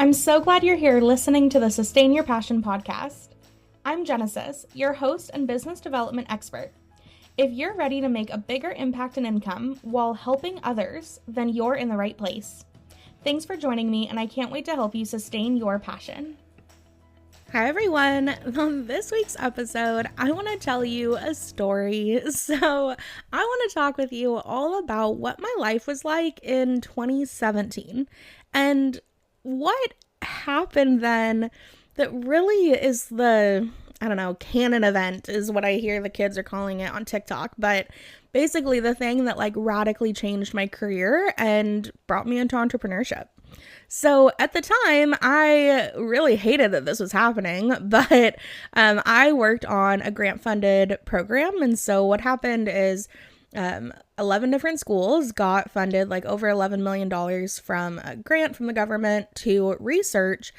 I'm so glad you're here listening to the Sustain Your Passion podcast. I'm Genesis, your host and business development expert. If you're ready to make a bigger impact and income while helping others, then you're in the right place. Thanks for joining me, and I can't wait to help you sustain your passion. Hi everyone, on this week's episode, I want to tell you a story. So I want to talk with you all about what my life was like in 2017 and what happened then that really is the, canon event is what I hear the kids are calling it on TikTok. But basically the thing that radically changed my career and brought me into entrepreneurship. So at the time, I really hated that this was happening, but I worked on a grant-funded program. And so what happened is 11 different schools got funded over $11 million from a grant from the government to research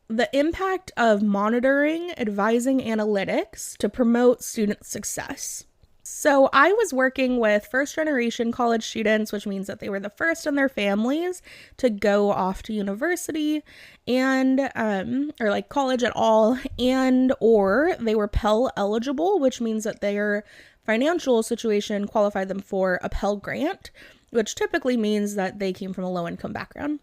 the impact of monitoring, advising analytics to promote student success. So I was working with first generation college students, which means that they were the first in their families to go off to university and, or college at all, and, or they were Pell eligible, which means that their financial situation qualified them for a Pell grant, which typically means that they came from a low income background.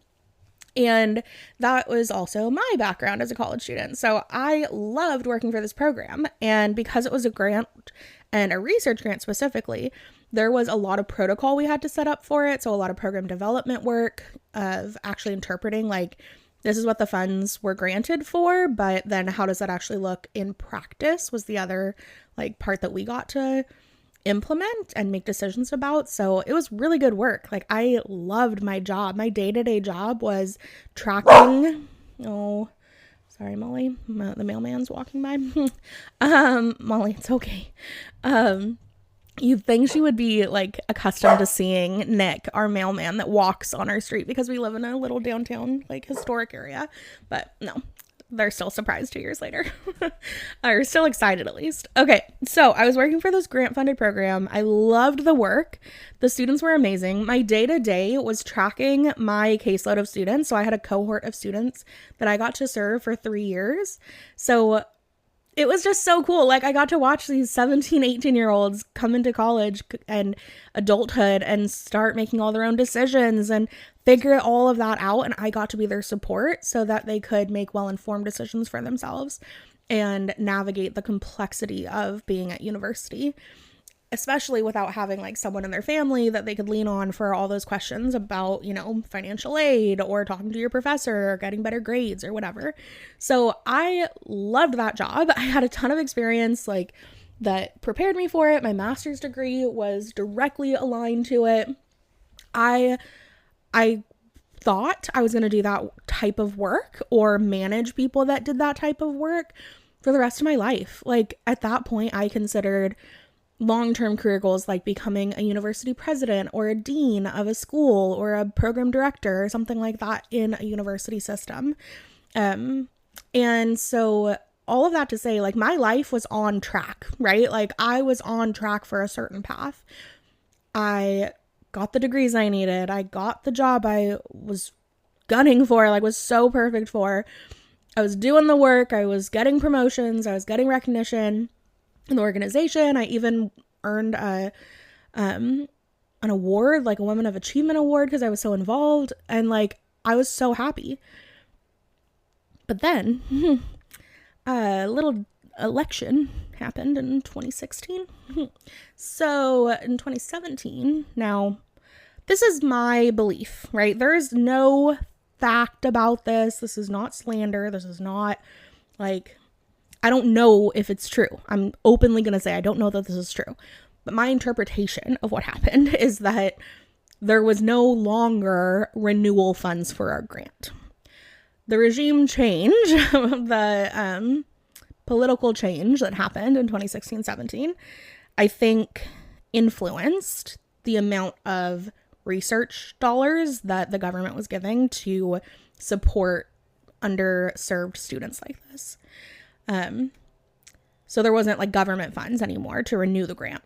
And that was also my background as a college student. So I loved working for this program. And because it was a grant and a research grant specifically, there was a lot of protocol we had to set up for it. So a lot of program development work of actually interpreting, this is what the funds were granted for, but then how does that actually look in practice was the other part that we got to implement and make decisions about. So it was really good work. I loved my job. My day-to-day job was tracking. Oh, sorry, Molly. The mailman's walking by. Molly, it's okay. You'd think she would be accustomed to seeing Nick, our mailman that walks on our street because we live in a little downtown historic area, but no. They're still surprised 2 years later. Or still excited at least. Okay, so I was working for this grant-funded program. I loved the work. The students were amazing. My day-to-day was tracking my caseload of students. So I had a cohort of students that I got to serve for 3 years. So it was just so cool. I got to watch these 17, 18-year-olds come into college and adulthood and start making all their own decisions and figure all of that out. And I got to be their support so that they could make well-informed decisions for themselves and navigate the complexity of being at university, especially without having someone in their family that they could lean on for all those questions about, financial aid or talking to your professor or getting better grades or whatever. So I loved that job. I had a ton of experience that prepared me for it. My master's degree was directly aligned to it. I thought I was going to do that type of work or manage people that did that type of work for the rest of my life. At that point, I considered long-term career goals becoming a university president or a dean of a school or a program director or something like that in a university system. And so all of that to say, my life was on track, right? I was on track for a certain path. I got the degrees I needed. I got the job I was gunning for, was so perfect for. I was doing the work. I was getting promotions. I was getting recognition in the organization. I even earned an award, a Women of Achievement award, because I was so involved. And I was so happy. But then a little election happened in 2016. So in 2017, now this is my belief, right? There is no fact about this. This is not slander. This is not I don't know if it's true. I'm openly going to say I don't know that this is true. But my interpretation of what happened is that there was no longer renewal funds for our grant. The regime change, the political change that happened in 2016-17, I think influenced the amount of research dollars that the government was giving to support underserved students like this. So there wasn't government funds anymore to renew the grant.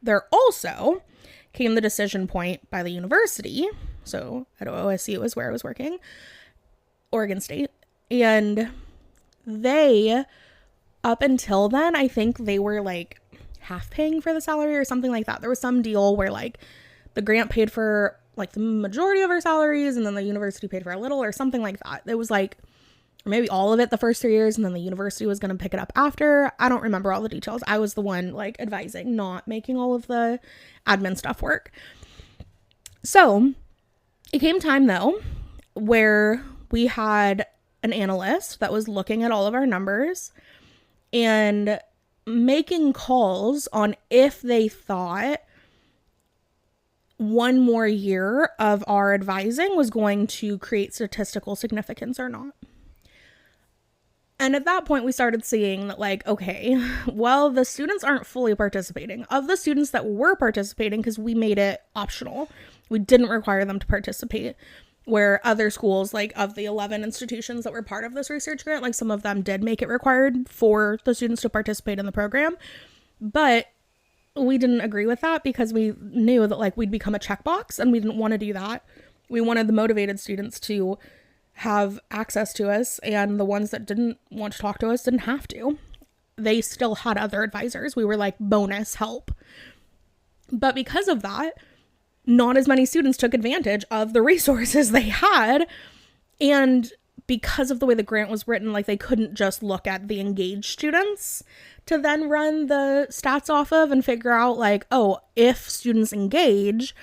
There also came the decision point by the university So at OSU is where I was working, Oregon State. And they, up until then, I think they were like half paying for the salary or something like that. There was some deal where like the grant paid for like the majority of our salaries and then the university paid for a little or something like that. It was like, or maybe all of it the first 3 years and then the university was going to pick it up after. I don't remember all the details. I was the one like advising, not making all of the admin stuff work. So it came time though where we had an analyst that was looking at all of our numbers and making calls on if they thought one more year of our advising was going to create statistical significance or not. And at that point, we started seeing that, like, okay, well, the students aren't fully participating. Of the students that were participating, because we made it optional, we didn't require them to participate, where other schools, like of the 11 institutions that were part of this research grant, like some of them did make it required for the students to participate in the program. But we didn't agree with that because we knew that like we'd become a checkbox and we didn't want to do that. We wanted the motivated students to have access to us, and the ones that didn't want to talk to us didn't have to. They still had other advisors. We were like bonus help. But because of that, not as many students took advantage of the resources they had. And because of the way the grant was written, like they couldn't just look at the engaged students to then run the stats off of and figure out like, oh, if students engage,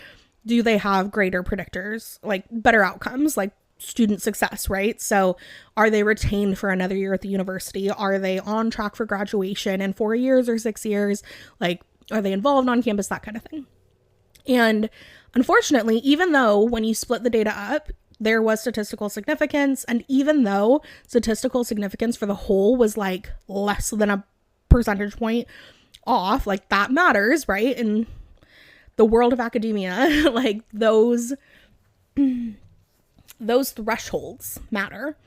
do they have greater predictors, like better outcomes, like student success, right? So are they retained for another year at the university? Are they on track for graduation in 4 years or 6 years? Like, are they involved on campus? That kind of thing. And unfortunately, even though when you split the data up, there was statistical significance, and even though statistical significance for the whole was like less than a percentage point off, like that matters, right? In the world of academia, like those thresholds matter.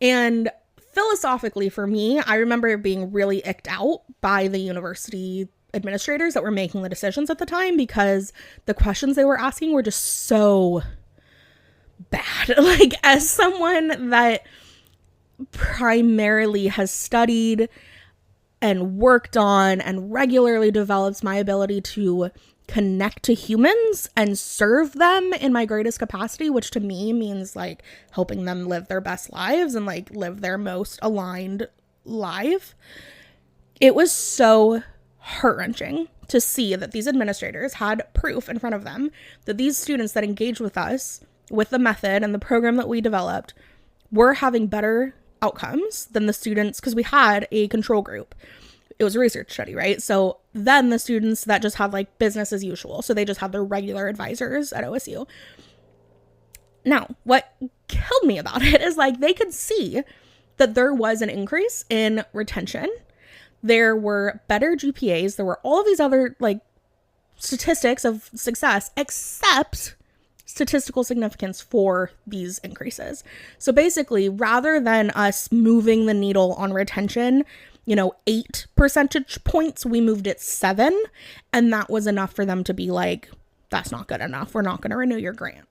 And philosophically for me, I remember being really icked out by the university administrators that were making the decisions at the time because the questions they were asking were just so bad. Like, as someone that primarily has studied and worked on and regularly develops my ability to connect to humans and serve them in my greatest capacity, which to me means like helping them live their best lives and like live their most aligned life. It was so heart-wrenching to see that these administrators had proof in front of them that these students that engaged with us with the method and the program that we developed were having better outcomes than the students, because we had a control group. It was a research study, right? So then the students that just had like business as usual, so they just had their regular advisors at OSU. Now, what killed me about it is like they could see that there was an increase in retention. There were better GPAs. There were all of these other like statistics of success, except statistical significance for these increases. So basically, rather than us moving the needle on retention, 8 percentage points, we moved it 7. And that was enough for them to be like, that's not good enough. We're not going to renew your grant.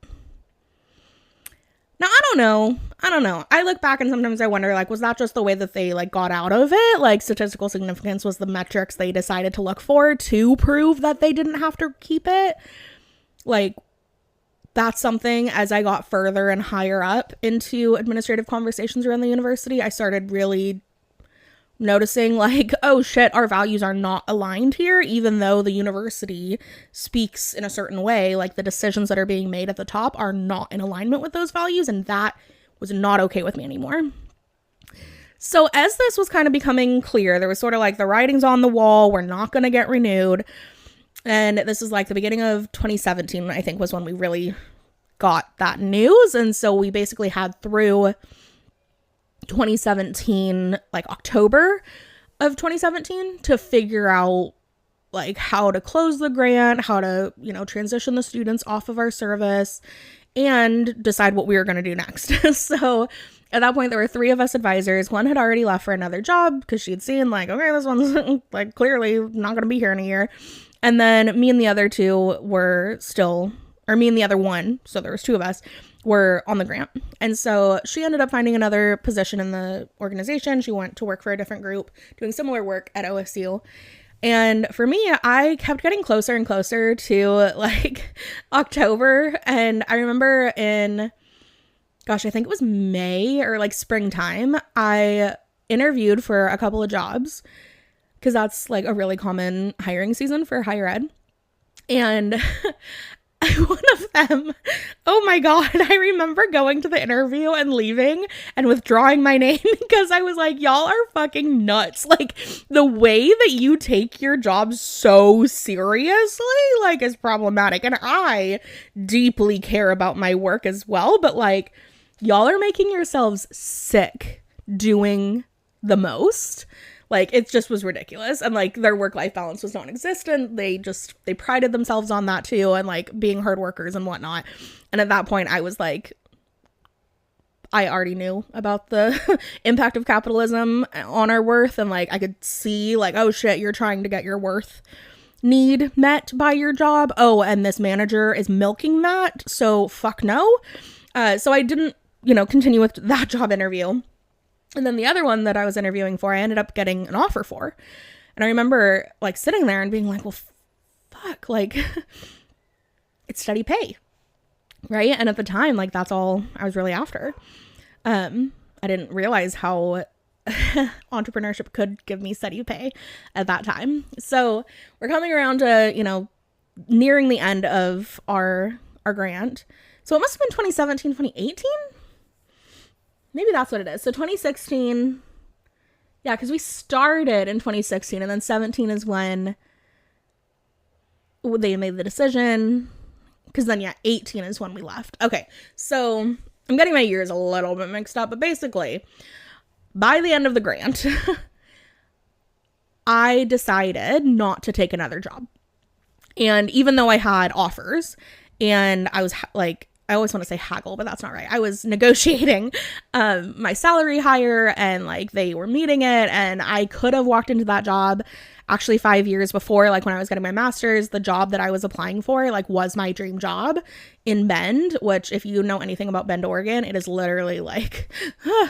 Now, I don't know. I look back and sometimes I wonder, like, was that just the way that they like got out of it? Like, statistical significance was the metrics they decided to look for to prove that they didn't have to keep it. Like, that's something as I got further and higher up into administrative conversations around the university, I started really noticing like, oh shit, our values are not aligned here, even though the university speaks in a certain way. Like, the decisions that are being made at the top are not in alignment with those values, and that was not okay with me anymore. So as this was kind of becoming clear, there was sort of like the writing's on the wall, we're not going to get renewed. And this is like the beginning of 2017, I think, was when we really got that news. And so we basically had through 2017, like October of 2017, to figure out like how to close the grant, how to, transition the students off of our service, and decide what we were going to do next. So at that point, there were 3 of us advisors. One had already left for another job because she had seen like, okay, this one's like clearly not going to be here in a year. And then me and the other 2 were still or me and the other one, so there was 2 of us, were on the grant. And so she ended up finding another position in the organization. She went to work for a different group doing similar work at OSU. And for me, I kept getting closer and closer to like October. And I remember in, I think it was May or like springtime, I interviewed for a couple of jobs because that's like a really common hiring season for higher ed. And one of them, oh my God, I remember going to the interview and leaving and withdrawing my name because I was like, y'all are fucking nuts. Like, the way that you take your job so seriously, like, is problematic. And I deeply care about my work as well, but like, y'all are making yourselves sick doing the most. Like, it just was ridiculous. And like, their work-life balance was non-existent. They prided themselves on that too, and like being hard workers and whatnot. And at that point I was like, I already knew about the impact of capitalism on our worth. And like, I could see like, oh shit, you're trying to get your worth need met by your job. Oh, and this manager is milking that. So fuck no. So I didn't, continue with that job interview. And then the other one that I was interviewing for, I ended up getting an offer for. And I remember like sitting there and being like, well, fuck, like it's steady pay. Right. And at the time, like that's all I was really after. I didn't realize how entrepreneurship could give me steady pay at that time. So we're coming around to, nearing the end of our grant. So it must have been 2017, 2018. Maybe that's what it is. So 2016, yeah, because we started in 2016, and then 17 is when they made the decision, because then, 18 is when we left. Okay, so I'm getting my years a little bit mixed up, but basically, by the end of the grant, I decided not to take another job. And even though I had offers, and I was like, I always want to say haggle, but that's not right. I was negotiating my salary higher, and like they were meeting it, and I could have walked into that job actually 5 years before, like when I was getting my master's. The job that I was applying for like was my dream job in Bend, which if you know anything about Bend, Oregon, it is literally like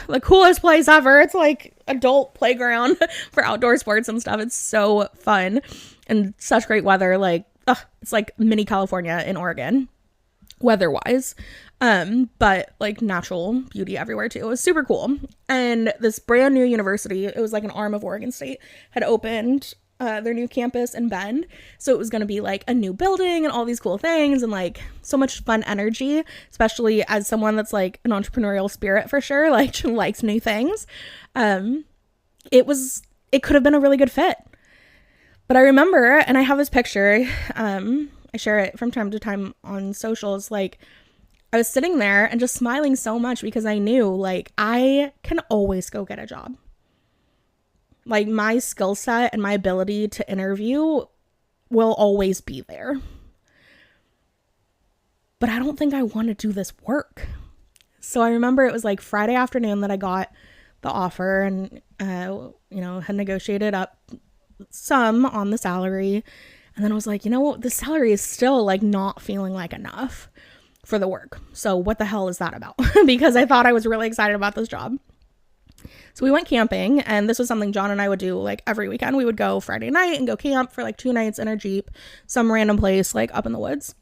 the coolest place ever. It's like adult playground for outdoor sports and stuff. It's so fun and such great weather. Like it's like mini California in Oregon weather-wise, but like natural beauty everywhere too. It was super cool. And this brand new university, it was like an arm of Oregon State, had opened their new campus in Bend. So it was going to be like a new building and all these cool things, and like so much fun energy, especially as someone that's like an entrepreneurial spirit for sure, like likes new things. It could have been a really good fit. But I remember, and I have this picture, I share it from time to time on socials, like I was sitting there and just smiling so much because I knew like I can always go get a job. Like my skill set and my ability to interview will always be there. But I don't think I want to do this work. So I remember it was like Friday afternoon that I got the offer, and had negotiated up some on the salary. And then I was like, the salary is still like not feeling like enough for the work. So what the hell is that about? Because I thought I was really excited about this job. So we went camping, and this was something John and I would do like every weekend. We would go Friday night and go camp for like 2 nights in our Jeep, some random place like up in the woods,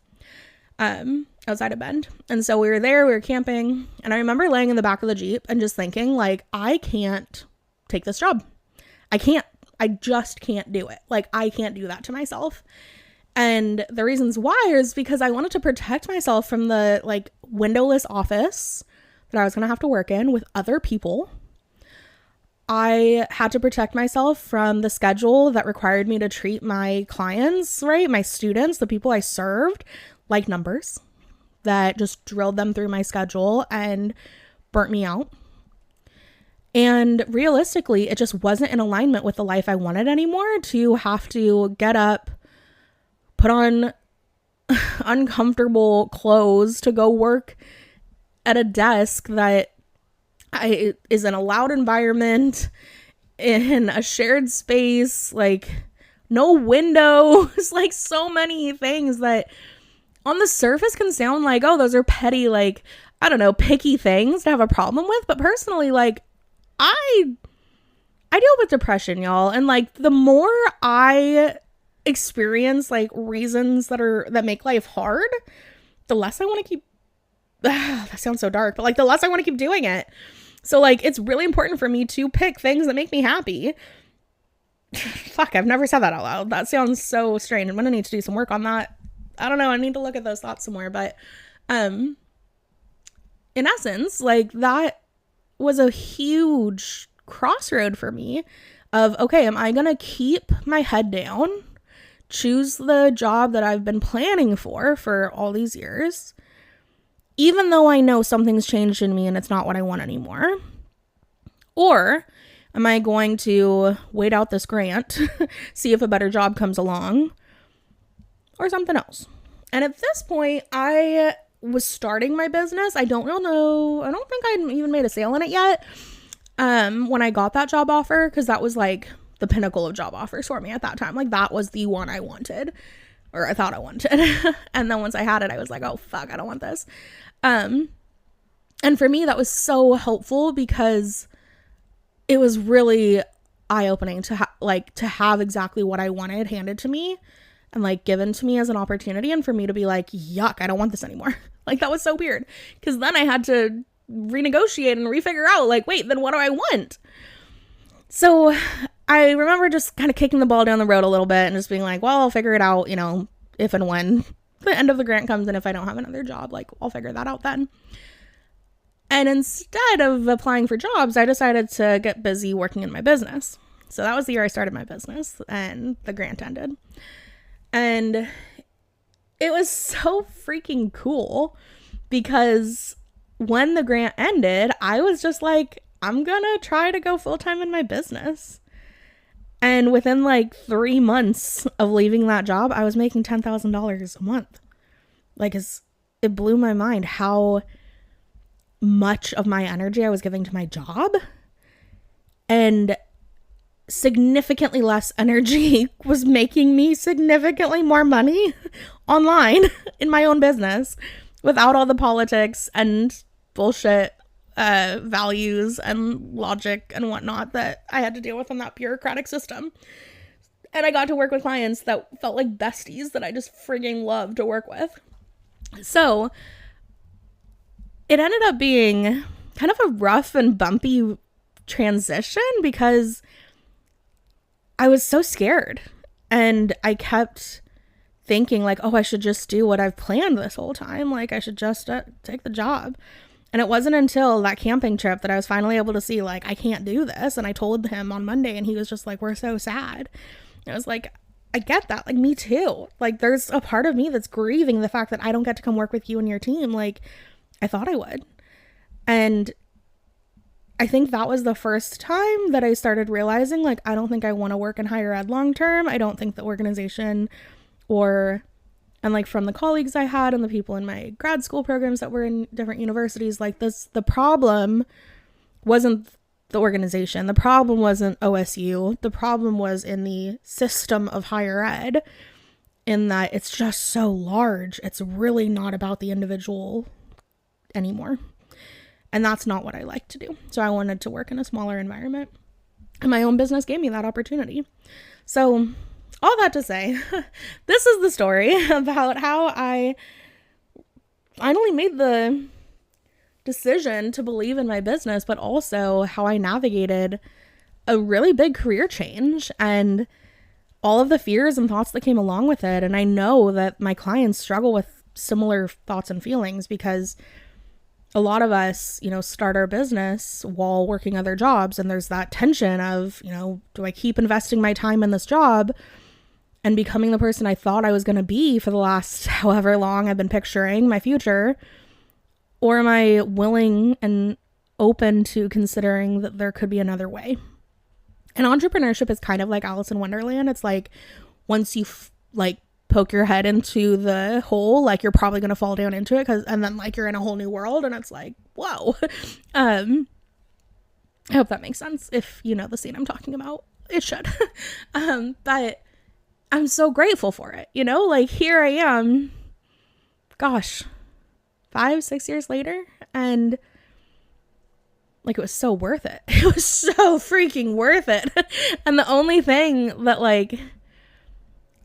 outside of Bend. And so we were camping, and I remember laying in the back of the Jeep and just thinking like, I can't take this job. I just can't do it. Like, I can't do that to myself. And the reasons why is because I wanted to protect myself from the like windowless office that I was going to have to work in with other people. I had to protect myself from the schedule that required me to treat my clients, right? My students, the people I served, like numbers, that just drilled them through my schedule and burnt me out. And realistically, it just wasn't in alignment with the life I wanted anymore, to have to get up, put on uncomfortable clothes to go work at a desk that is in a loud environment, in a shared space, like no windows, like so many things that on the surface can sound like, oh, those are petty, like, I don't know, picky things to have a problem with. But personally, like, I deal with depression, y'all. And like, the more I experience like reasons that make life hard, the less I want to keep, that sounds so dark, but like the less I want to keep doing it. So like, it's really important for me to pick things that make me happy. Fuck, I've never said that out loud. That sounds so strange. I'm gonna need to do some work on that. I don't know. I need to look at those thoughts some more. But in essence, like, that was a huge crossroad for me of, okay, am I gonna keep my head down, choose the job that I've been planning for all these years, even though I know something's changed in me and it's not what I want anymore? Or am I going to wait out this grant, see if a better job comes along, or something else? And at this point, I was starting my business. I don't know. I don't think I'd even made a sale in it yet when I got that job offer, because that was like the pinnacle of job offers for me at that time. Like, that was the one I wanted, or I thought I wanted. And then once I had it, I was like, oh, fuck, I don't want this. And for me, that was so helpful because it was really eye-opening to have exactly what I wanted handed to me and like given to me as an opportunity, and for me to be like, yuck, I don't want this anymore. Like, that was so weird, because then I had to renegotiate and refigure out, like, wait, then what do I want? So I remember just kind of kicking the ball down the road a little bit and just being like, well, I'll figure it out, you know, if and when the end of the grant comes, and if I don't have another job, like, I'll figure that out then. And instead of applying for jobs, I decided to get busy working in my business. So that was the year I started my business, and the grant ended. And it was so freaking cool, because when the grant ended, I was just like, I'm gonna try to go full-time in my business. And within like 3 months of leaving that job, I was making $10,000 a month. Like, it blew my mind how much of my energy I was giving to my job, and significantly less energy was making me significantly more money online in my own business, without all the politics and bullshit values and logic and whatnot that I had to deal with in that bureaucratic system. And I got to work with clients that felt like besties that I just frigging loved to work with. So it ended up being kind of a rough and bumpy transition, because I was so scared, and I kept thinking like, oh, I should just do what I've planned this whole time. Like, I should just take the job. And it wasn't until that camping trip that I was finally able to see, like, I can't do this. And I told him on Monday, and he was just like, we're so sad. And I was like, I get that. Like, me too. Like, there's a part of me that's grieving the fact that I don't get to come work with you and your team like I thought I would. And I think that was the first time that I started realizing, like, I don't think I want to work in higher ed long term. I don't think the organization and like from the colleagues I had and the people in my grad school programs that were in different universities, like, the problem wasn't the organization. The problem wasn't OSU. The problem was in the system of higher ed, in that it's just so large. It's really not about the individual anymore. And that's not what I like to do. So I wanted to work in a smaller environment, and my own business gave me that opportunity. So all that to say, this is the story about how I finally made the decision to believe in my business, but also how I navigated a really big career change and all of the fears and thoughts that came along with it. And I know that my clients struggle with similar thoughts and feelings, because a lot of us, you know, start our business while working other jobs, and there's that tension of, you know, do I keep investing my time in this job and becoming the person I thought I was going to be for the last however long I've been picturing my future, or am I willing and open to considering that there could be another way? And entrepreneurship is kind of like Alice in Wonderland. It's like, once you poke your head into the hole, like, you're probably going to fall down into it, and then like you're in a whole new world, and it's like, whoa. I hope that makes sense. If you know the scene I'm talking about, it should. But I'm so grateful for it, you know, like, here I am gosh, 5-6 years later, and like, it was so worth it. It was so freaking worth it. And the only thing that like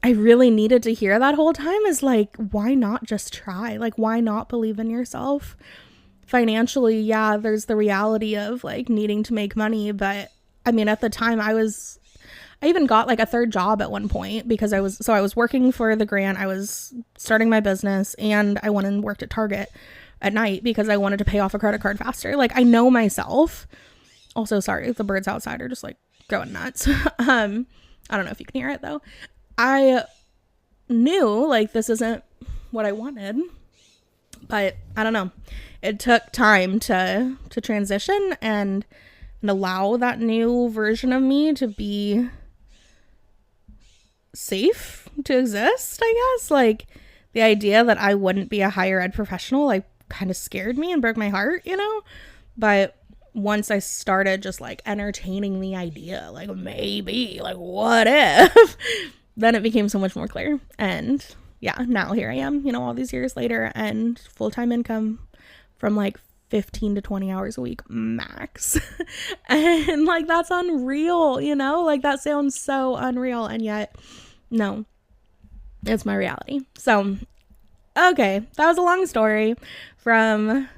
I really needed to hear that whole time is like, why not just try? Like, why not believe in yourself? Financially, yeah, there's the reality of like needing to make money, but I mean, at the time I even got like a third job at one point because I was working for the grant, I was starting my business, and I went and worked at Target at night because I wanted to pay off a credit card faster. Like, I know myself. Also, sorry, the birds outside are just like going nuts. I don't know if you can hear it though. I knew like this isn't what I wanted, but I don't know. It took time to transition and allow that new version of me to be safe to exist, I guess. Like, the idea that I wouldn't be a higher ed professional, like, kind of scared me and broke my heart, you know? But once I started just like entertaining the idea, like, maybe, like, what if, then it became so much more clear. And yeah, now here I am, you know, all these years later, and full-time income from like 15 to 20 hours a week max. And like, that's unreal, you know? Like, that sounds so unreal, and yet no, it's my reality. So okay, that was a long story from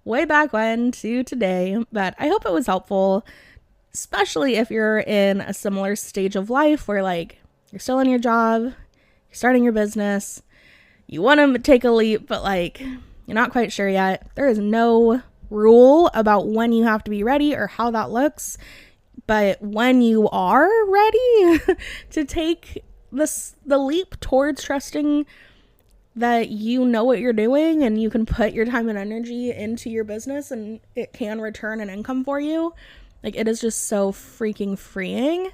way back when to today, but I hope it was helpful, especially if you're in a similar stage of life where like you're still in your job, you're starting your business, you want to take a leap, but like you're not quite sure yet. There is no rule about when you have to be ready or how that looks, but when you are ready to take the leap towards trusting that you know what you're doing and you can put your time and energy into your business and it can return an income for you, like, it is just so freaking freeing.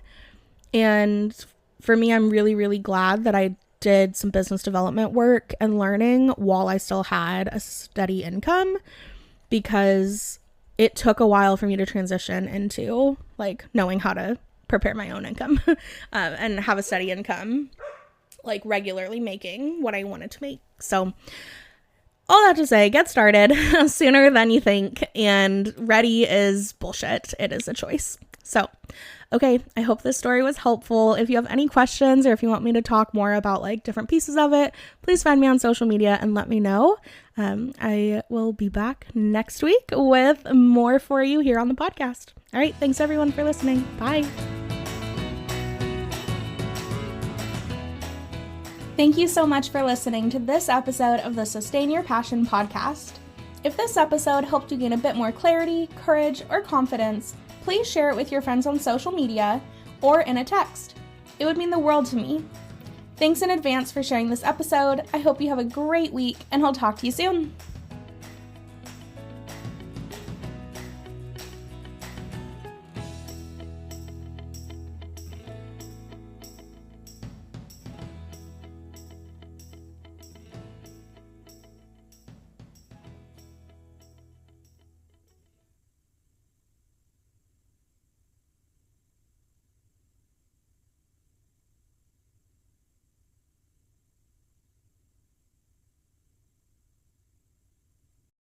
And for me, I'm really, really glad that I did some business development work and learning while I still had a steady income, because it took a while for me to transition into like knowing how to prepare my own income and have a steady income, like regularly making what I wanted to make. So all that to say, get started sooner than you think, and ready is bullshit. It is a choice. So, okay, I hope this story was helpful. If you have any questions or if you want me to talk more about like different pieces of it, please find me on social media and let me know. I will be back next week with more for you here on the podcast. All right, thanks everyone for listening. Bye. Thank you so much for listening to this episode of the Sustain Your Passion podcast. If this episode helped you gain a bit more clarity, courage, or confidence, please share it with your friends on social media or in a text. It would mean the world to me. Thanks in advance for sharing this episode. I hope you have a great week, and I'll talk to you soon.